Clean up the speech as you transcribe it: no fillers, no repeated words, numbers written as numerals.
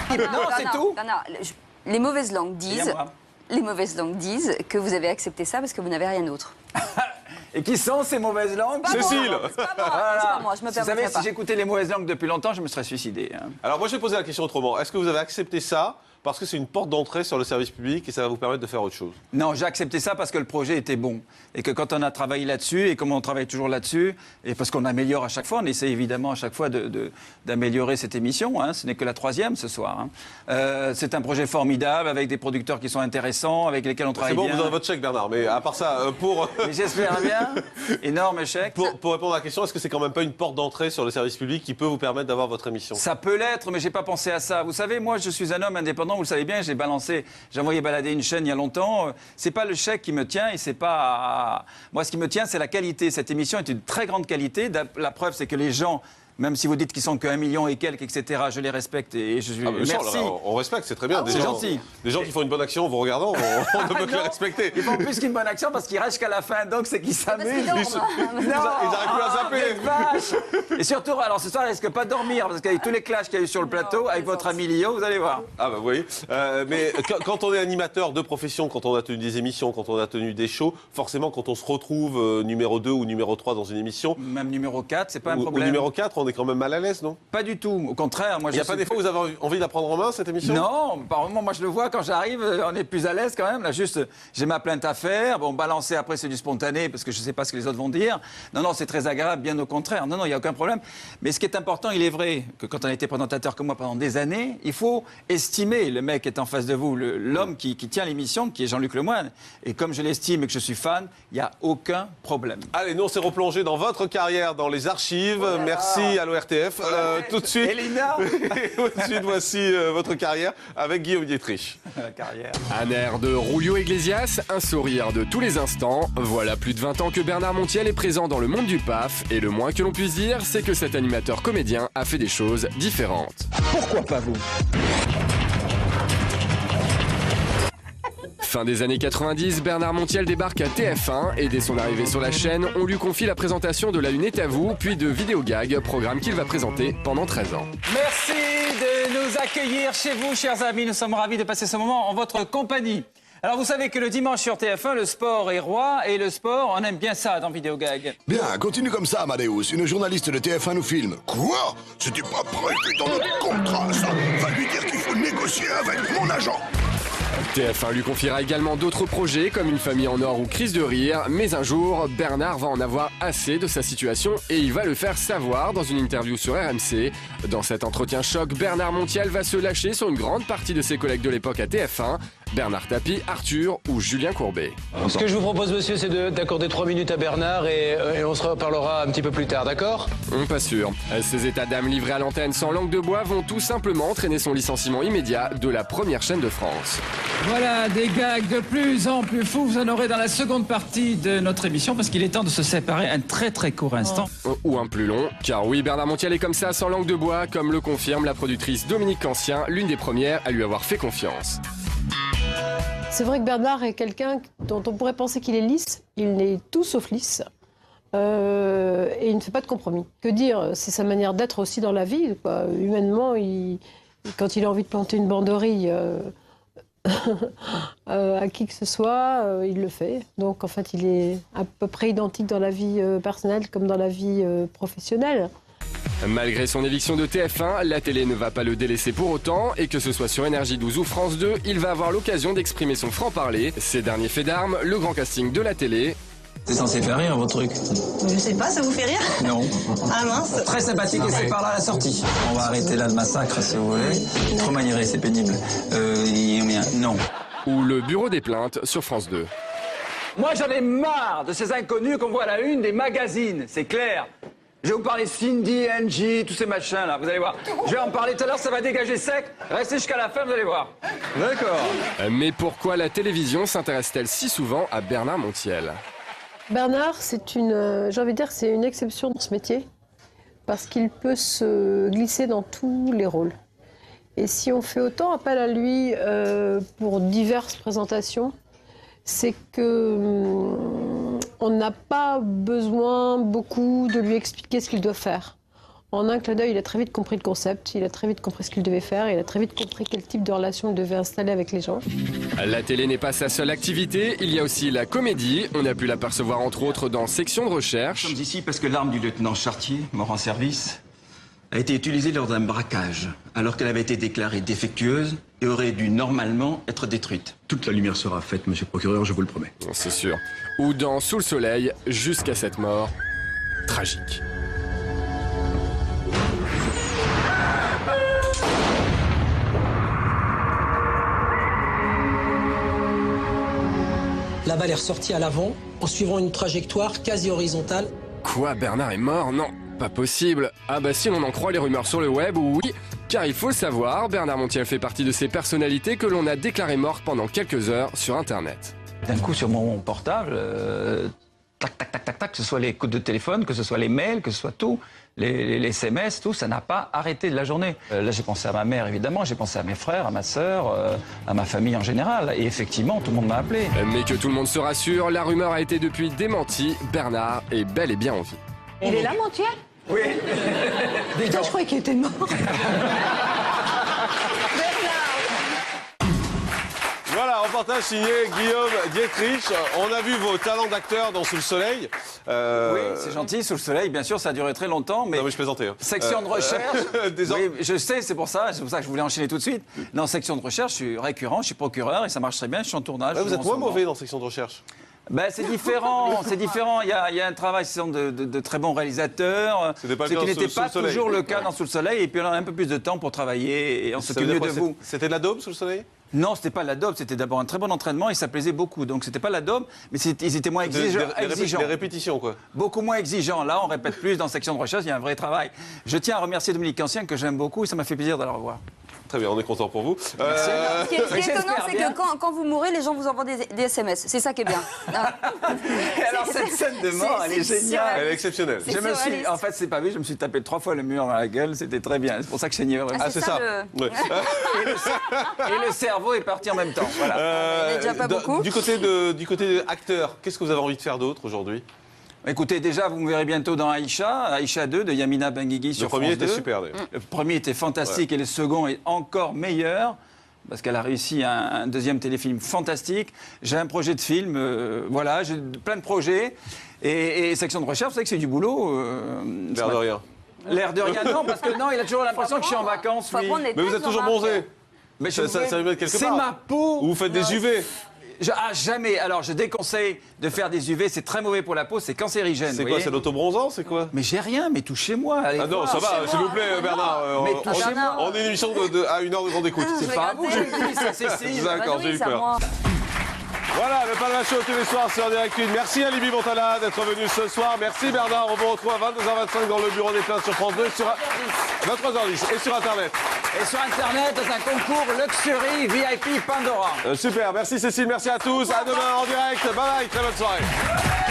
Non, c'est tout. Les mauvaises langues disent que vous avez accepté ça parce que vous n'avez rien d'autre. Et qui sont ces mauvaises langues? Cécile. C'est pas moi, je me Vous savez, permettrai pas. si j'écoutais les mauvaises langues depuis longtemps, je me serais suicidé. Hein. Alors moi, je vais poser la question autrement. Est-ce que vous avez accepté ça parce que c'est une porte d'entrée sur le service public et ça va vous permettre de faire autre chose? Non, j'ai accepté ça parce que le projet était bon. Et que quand on a travaillé là-dessus, et comme on travaille toujours là-dessus, et parce qu'on améliore à chaque fois, on essaie évidemment à chaque fois d'améliorer cette émission. Hein, ce n'est que la 3e ce soir. Hein. C'est un projet formidable, avec des producteurs qui sont intéressants, avec lesquels on travaille bien. C'est bon, vous avez votre chèque, Bernard. Mais à part ça, Mais j'espère bien. Énorme chèque. Pour répondre à la question, est-ce que c'est quand même pas une porte d'entrée sur le service public qui peut vous permettre d'avoir votre émission? Ça peut l'être, mais j'ai pas pensé à ça. Vous savez, moi, je suis un homme indépendant, vous le savez bien, j'ai envoyé balader une chaîne il y a longtemps. C'est pas le chèque qui me tient et c'est pas... Moi, ce qui me tient, c'est la qualité. Cette émission est une très grande qualité. La preuve, c'est que les gens... Même si vous dites qu'ils sont qu'un million et quelques, etc., je les respecte et je merci. On respecte, c'est très bien. C'est gentil. Des gens qui font une bonne action en vous regardant, on ne peut que les respecter. Ils font plus qu'une bonne action parce qu'ils restent jusqu'à la fin, donc c'est qu'ils s'amusent. Ils n'arrivent plus à zapper. Vache. Et surtout, alors ce soir, ils risquent pas de dormir parce qu'avec tous les clashs qu'il y a eu sur le plateau, avec votre ami Lio, vous allez voir. Ah bah vous voyez. Mais quand on est animateur de profession, quand on a tenu des émissions, quand on a tenu des shows, forcément, quand on se retrouve numéro 2 ou numéro 3 dans une émission... Même numéro 4, c'est pas un problème. Ou numéro 4, on est quand même mal à l'aise, non? Pas du tout, au contraire. Moi, il n'y a pas des fois où vous avez envie de la prendre en main, cette émission? Non, par moment, moi je le vois quand j'arrive, on est plus à l'aise quand même. Là, juste, j'ai ma plainte à faire. Bon, balancer après, c'est du spontané parce que je ne sais pas ce que les autres vont dire. Non, c'est très agréable, bien au contraire. Non, il n'y a aucun problème. Mais ce qui est important, il est vrai que quand on a été présentateur comme moi pendant des années, il faut estimer le mec qui est en face de vous, l'homme qui tient l'émission, qui est Jean-Luc Lemoyne. Et comme je l'estime et que je suis fan, il n'y a aucun problème. Allez, nous, on s'est replongé dans votre carrière, dans les archives. Merci à l'ORTF. Tout de suite. Elina. Tout de suite, voici votre carrière avec Guillaume Dietrich. La carrière. Un air de Julio Iglesias, un sourire de tous les instants. Voilà plus de 20 ans que Bernard Montiel est présent dans le monde du PAF. Et le moins que l'on puisse dire, c'est que cet animateur comédien a fait des choses différentes. Pourquoi pas vous? Fin des années 90, Bernard Montiel débarque à TF1 et dès son arrivée sur la chaîne, on lui confie la présentation de La Une est à vous, puis de Vidéo Gag, programme qu'il va présenter pendant 13 ans. Merci de nous accueillir chez vous, chers amis. Nous sommes ravis de passer ce moment en votre compagnie. Alors, vous savez que le dimanche sur TF1, le sport est roi, et le sport, on aime bien ça dans Vidéo Gag. Bien, continue comme ça, Amadeus. Une journaliste de TF1 nous filme. Quoi? C'était pas prévu dans notre contrat, ça. Va lui dire qu'il faut négocier avec mon agent. TF1 lui confiera également d'autres projets comme Une famille en or ou Crise de rire, mais un jour, Bernard va en avoir assez de sa situation et il va le faire savoir dans une interview sur RMC. Dans cet entretien choc, Bernard Montiel va se lâcher sur une grande partie de ses collègues de l'époque à TF1, Bernard Tapie, Arthur ou Julien Courbet. Ce que je vous propose, monsieur, c'est d'accorder 3 minutes à Bernard et on se reparlera un petit peu plus tard, d'accord? Pas sûr. Ces états d'âme livrés à l'antenne sans langue de bois vont tout simplement entraîner son licenciement immédiat de la première chaîne de France. Voilà, des gags de plus en plus fous. Vous en aurez dans la seconde partie de notre émission parce qu'il est temps de se séparer un très très court instant. Ou un plus long, car oui, Bernard Montiel est comme ça, sans langue de bois, comme le confirme la productrice Dominique Cancien, l'une des premières à lui avoir fait confiance. C'est vrai que Bernard est quelqu'un dont on pourrait penser qu'il est lisse. Il n'est tout sauf lisse. Et il ne fait pas de compromis. Que dire? C'est sa manière d'être aussi dans la vie, quoi. Humainement, quand il a envie de planter une banderille à qui que ce soit, il le fait. Donc en fait, il est à peu près identique dans la vie personnelle comme dans la vie professionnelle. Malgré son éviction de TF1, la télé ne va pas le délaisser pour autant, et que ce soit sur Énergie 12 ou France 2, il va avoir l'occasion d'exprimer son franc-parler. Ces derniers faits d'armes, le grand casting de la télé. C'est censé faire rire, votre truc? Je sais pas, ça vous fait rire? Non. Ah mince. Très sympathique et c'est par là la sortie. On va arrêter là le massacre, si vous voulez. Trop maniéré, c'est pénible. Non. Ou le bureau des plaintes sur France 2. Moi, j'en ai marre de ces inconnus qu'on voit à la une des magazines, c'est clair. Je vais vous parler Cindy, Angie, tous ces machins là, vous allez voir. Je vais en parler tout à l'heure, ça va dégager sec. Restez jusqu'à la fin, vous allez voir. D'accord. Mais pourquoi la télévision s'intéresse-t-elle si souvent à Bernard Montiel? Bernard, j'ai envie de dire, c'est une exception dans ce métier parce qu'il peut se glisser dans tous les rôles. Et si on fait autant appel à lui pour diverses présentations, c'est que on n'a pas besoin beaucoup de lui expliquer ce qu'il doit faire. En un clin d'œil, il a très vite compris le concept, il a très vite compris ce qu'il devait faire, il a très vite compris quel type de relation il devait installer avec les gens. La télé n'est pas sa seule activité, il y a aussi la comédie. On a pu l'apercevoir entre autres dans Section de recherche. Nous sommes ici parce que l'arme du lieutenant Chartier, mort en service, a été utilisée lors d'un braquage, alors qu'elle avait été déclarée défectueuse et aurait dû normalement être détruite. Toute la lumière sera faite, monsieur le procureur, je vous le promets. C'est sûr. Ou dans Sous le soleil, jusqu'à cette mort tragique. La balle est ressortie à l'avant en suivant une trajectoire quasi horizontale. Quoi, Bernard est mort? Non, pas possible. Ah bah si l'on en croit les rumeurs sur le web, oui. Car il faut le savoir, Bernard Montiel fait partie de ces personnalités que l'on a déclarées mortes pendant quelques heures sur Internet. D'un coup, sur mon portable, tac, tac, tac, tac, tac, que ce soit les coups de téléphone, que ce soit les mails, que ce soit tout, les SMS, tout, ça n'a pas arrêté de la journée. Là, j'ai pensé à ma mère, évidemment, j'ai pensé à mes frères, à ma sœur, à ma famille en général. Et effectivement, tout le monde m'a appelé. Mais que tout le monde se rassure, la rumeur a été depuis démentie. Bernard est bel et bien en vie. Il est là, Montiel? Oui. Putain, je croyais qu'il était mort. Voilà, reportage signé Guillaume Dietrich. On a vu vos talents d'acteur dans Sous le soleil. Oui, c'est gentil, Sous le soleil, bien sûr, ça a duré très longtemps. Mais non, mais je plaisantais. Hein. Section de recherche. Oui, je sais, c'est pour ça que je voulais enchaîner tout de suite. Dans section de recherche, je suis récurrent, je suis procureur et ça marche très bien, je suis en tournage. Ouais, vous êtes moins mauvais dans section de recherche. Ben, c'est différent, c'est différent. Il y a un travail de très bons réalisateurs, ce qui n'était pas toujours le cas dans Sous le soleil. Et puis on a un peu plus de temps pour travailler et on s'occupe mieux de vous. C'était de la daube Sous le soleil? Non, c'était pas la daube, c'était d'abord un très bon entraînement et ça plaisait beaucoup. Donc c'était pas la daube, mais ils étaient moins exigeants. Des répétitions, quoi. Beaucoup moins exigeants. Là, on répète plus dans section de recherche, il y a un vrai travail. Je tiens à remercier Dominique Ancien, que j'aime beaucoup et ça m'a fait plaisir de le revoir. Très bien, on est content pour vous. Ce qui est étonnant, c'est que quand vous mourrez, les gens vous envoient des SMS. C'est ça qui est bien. Alors cette scène de mort, elle est géniale. Elle est exceptionnelle. En fait, c'est pas vu, je me suis tapé 3 fois le mur dans la gueule, c'était très bien. C'est pour ça que je saignais vraiment. Ah, c'est ça. Ouais. Et le cerveau est parti en même temps. Voilà. Il n'est déjà pas beaucoup. Du côté acteur, qu'est-ce que vous avez envie de faire d'autre aujourd'hui? Écoutez, déjà, vous me verrez bientôt dans Aïcha 2 de Yamina Benguigui sur France 2. Le premier était super, d'ailleurs. Le premier était fantastique et le second est encore meilleur parce qu'elle a réussi un deuxième téléfilm fantastique. J'ai un projet de film, voilà, j'ai plein de projets. Et section de recherche, vous savez que c'est du boulot. L'air de rien. L'air de rien, non, parce que non, il a toujours l'impression que je suis en vacances, lui. Mais vous êtes toujours bronzé. Mais ça veut mettre quelque part. C'est ma peau. Ou vous faites des UV. Jamais. Alors, je déconseille de faire des UV. C'est très mauvais pour la peau. C'est cancérigène. C'est quoi? C'est l'autobronzant? C'est quoi? Mais j'ai rien. Mais touchez-moi. Ah non, ça va. S'il vous plaît, Bernard. Mais touchez-moi. On est une émission à 1 heure de grande écoute. C'est pas à vous. Je le dis, ça c'est D'accord, j'ai eu peur. Voilà, le Palma Show tous les soirs sur Direct 1. Merci à Libby Montana d'être venu ce soir. Merci Bernard. On vous retrouve à 22h25 dans le bureau des plaintes sur France 2, sur 23h10 et sur Internet. Et sur Internet, dans un concours Luxury VIP Pandora. Super, merci Cécile, merci à tous. À demain en direct. Bye bye, très bonne soirée.